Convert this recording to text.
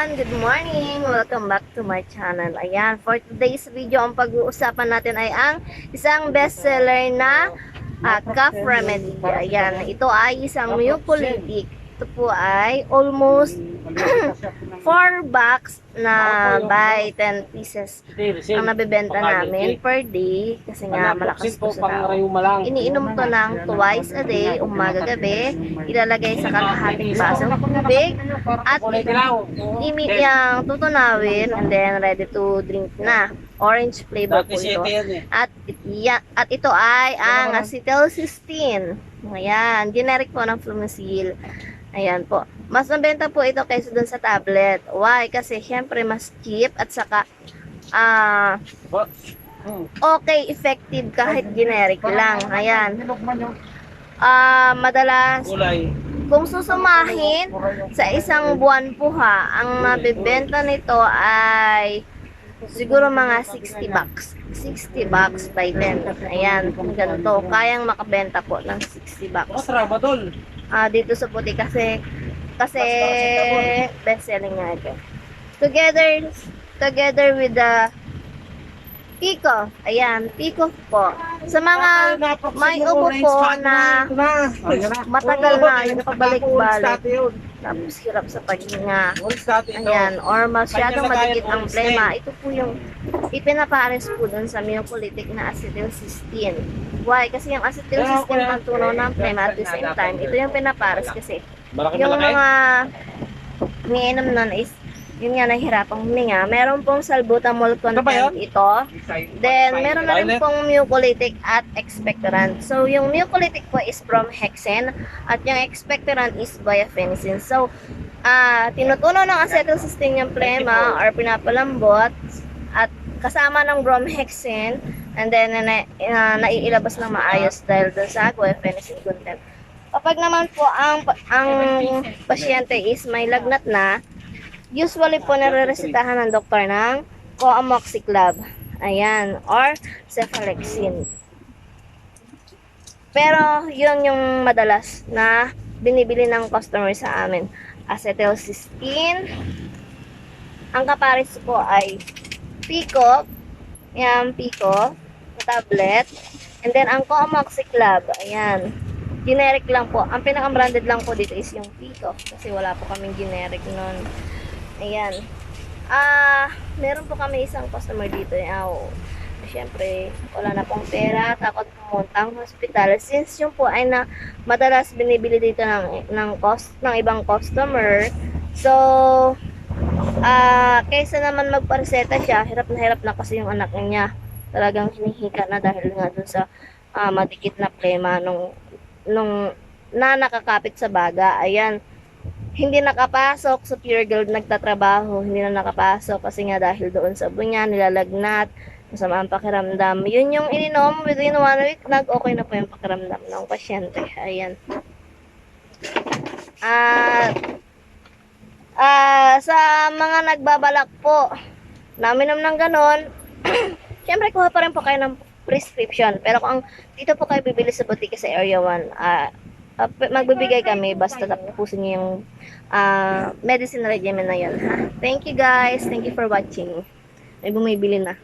everyone! Good morning! Welcome back to my channel. Ayan, for today's video, ang pag-uusapan natin ay ang isang bestseller na cough remedy. Ayan, ito ay isang mucolytic. Ito po ay almost 4 box na by 10 pieces ang nabibenta namin per day kasi nga malakas po sa tao. Iniinom to ng twice a day, umaga-gabi, ilalagay sa kalahating basong tubig at yung tutunawin and then ready to drink na. Orange flavor po ito. At ito ay ang acetylcysteine. Ayan, generic po ng Flumasil. Ayan po. Mas mabenta po ito kaysa dun sa tablet. Why? Kasi syempre mas cheap at saka okay, effective kahit generic lang. Ayan. Madalas kung susumahin sa isang buwan po ha, ang nabibenta nito ay siguro mga 60 bucks. 60 bucks by 10. Ayan, ganito. Kayang makabenta po ng 60 bucks. Dito sa puti kasi best selling nga ito. Together with the Pico. Ayan, Pico po. Sa mga may ubo po na matagal na yung pabalik-balik. Tapos hirap sa paghinga. Ayan, or masyadong madikit ang plema. Ito po yung ipinapares po dun sa mucolytic na acetylcysteine. Why? Kasi yung acetylcysteine ang tunaw ng plema at the same time, ito yung pinapares kasi yung mga niinom nun is yun nga, nahihirapang huminga. Meron pong salbutamol content ito. Then, meron na rin pong mucolytic at expectorant. So, yung mucolytic po is bromhexin at yung expectorant is guaifenesin. So, tinutunaw ng acetylcysteine yung plema or pinapalambot at kasama ng bromhexin and then naiilabas ng maayos dahil dun sa guaifenesin content. Kapag naman po ang pasyente is may lagnat na, usually po nare-resetahan ng doktor ng Coamoxiclav. Ayan, or Cephalexin. Pero, yun yung madalas na binibili ng customer sa amin. Acetylcysteine. Ang kapares ko ay Pico. Ayan, Pico. Tablet. And then, ang Coamoxiclav. Ayan. Generic lang po. Ang pinaka-branded lang po dito is yung Pico. Kasi wala po kaming generic nun. Ayan. Meron po kami isang customer dito. Siyempre, wala na pong pera. Takot pumuntang hospital. Since yung po ay na madalas binibili dito ng ibang customer. So, kaysa naman magpareseta siya, hirap na kasi yung anak niya. Talagang hinihika na dahil nga dun sa madikit na plema nung nakakapit sa baga. Ayan. Hindi nakapasok sa Pure Gold nagtatrabaho, hindi na nakapasok kasi nga dahil doon sa bunya, nilalagnat, masama ang pakiramdam. Yun yung ininom, within 1 week, nag-okay na po yung pakiramdam ng pasyente. Ayan. Sa mga nagbabalak po, naminom ng ganon, syempre kuha pa rin po kayo ng prescription. Pero kung dito po kayo bibili sa butika sa Area 1, magbibigay kami basta tapusin niyo yung medicine regimen na yun. Ha? Thank you guys. Thank you for watching. May bumibili na.